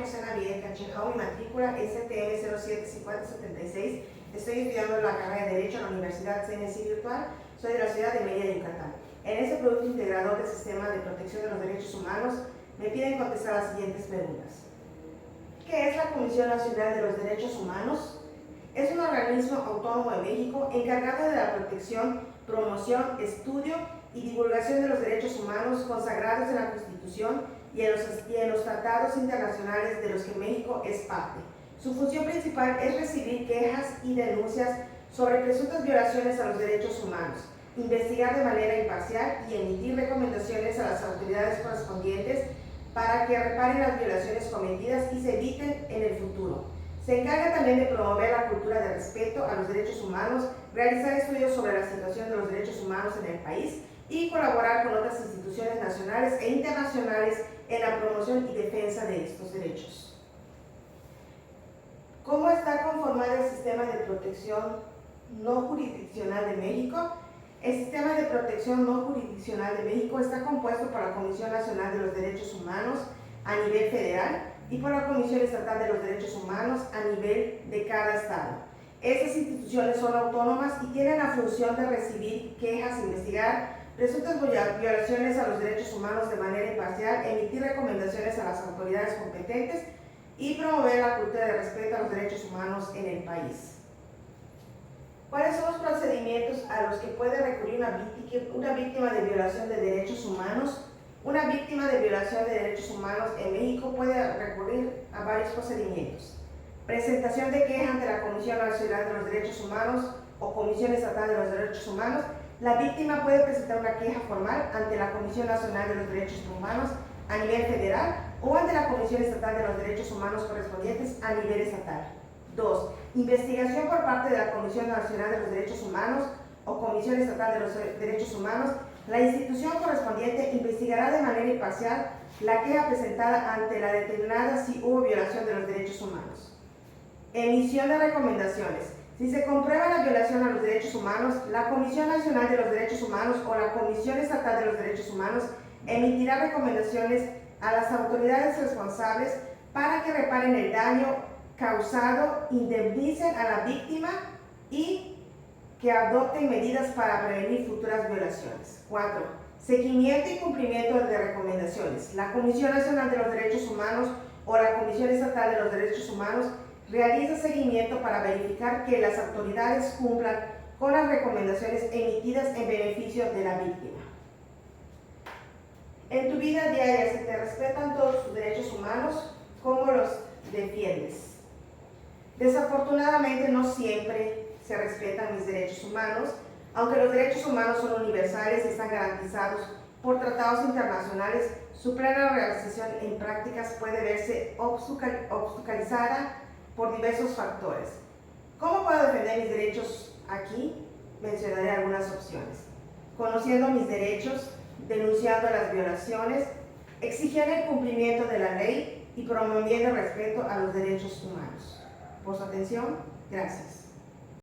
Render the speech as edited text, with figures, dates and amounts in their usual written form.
José Navidad Canchejao, mi matrícula STM 075076. Estoy estudiando la carrera de Derecho en la Universidad CNC Virtual. Soy de la ciudad de Mérida, Yucatán. En este producto integrador del Sistema de Protección de los Derechos Humanos, me piden contestar las siguientes preguntas. ¿Qué es la Comisión Nacional de los Derechos Humanos? Es un organismo autónomo de México encargado de la protección, promoción, estudio y divulgación de los derechos humanos consagrados en la Constitución y en los tratados internacionales de los que México es parte. Su función principal es recibir quejas y denuncias sobre presuntas violaciones a los derechos humanos, investigar de manera imparcial y emitir recomendaciones a las autoridades correspondientes para que reparen las violaciones cometidas y se eviten en el futuro. Se encarga también de promover la cultura de respeto a los derechos humanos, realizar estudios sobre la situación de los derechos humanos en el país y colaborar con otras instituciones nacionales e internacionales en la promoción y defensa de estos derechos. ¿Cómo está conformado el Sistema de Protección No Jurisdiccional de México? El Sistema de Protección No Jurisdiccional de México está compuesto por la Comisión Nacional de los Derechos Humanos a nivel federal y por la Comisión Estatal de los Derechos Humanos a nivel de cada estado. Estas instituciones son autónomas y tienen la función de recibir quejas, investigar presuntas violaciones a los derechos humanos de manera imparcial, emitir recomendaciones a las autoridades competentes y promover la cultura de respeto a los derechos humanos en el país. ¿Cuáles son los procedimientos a los que puede recurrir una víctima de violación de derechos humanos? Una víctima de violación de derechos humanos en México puede recurrir a varios procedimientos. Presentación de queja ante la Comisión Nacional de los Derechos Humanos o Comisión Estatal de los Derechos Humanos. La víctima puede presentar una queja formal ante la Comisión Nacional de los Derechos Humanos a nivel federal o ante la Comisión Estatal de los Derechos Humanos correspondientes a nivel estatal. 2. Investigación por parte de la Comisión Nacional de los Derechos Humanos o Comisión Estatal de los Derechos Humanos. La institución correspondiente investigará de manera imparcial la queja presentada ante la determinada si hubo violación de los derechos humanos. Emisión de recomendaciones. Si se comprueba la violación a los derechos humanos, la Comisión Nacional de los Derechos Humanos o la Comisión Estatal de los Derechos Humanos emitirá recomendaciones a las autoridades responsables para que reparen el daño causado, indemnicen a la víctima y que adopten medidas para prevenir futuras violaciones. 4. Seguimiento y cumplimiento de recomendaciones. La Comisión Nacional de los Derechos Humanos o la Comisión Estatal de los Derechos Humanos realiza seguimiento para verificar que las autoridades cumplan con las recomendaciones emitidas en beneficio de la víctima. En tu vida diaria, ¿se te respetan todos tus derechos humanos? ¿Cómo los defiendes? Desafortunadamente, no siempre se respetan mis derechos humanos, aunque los derechos humanos son universales y están garantizados por tratados internacionales. Su plena realización en prácticas puede verse obstaculizada por diversos factores. ¿Cómo puedo defender mis derechos? Aquí mencionaré algunas opciones. Conociendo mis derechos, denunciando las violaciones, exigiendo el cumplimiento de la ley y promoviendo el respeto a los derechos humanos. Por su atención, gracias.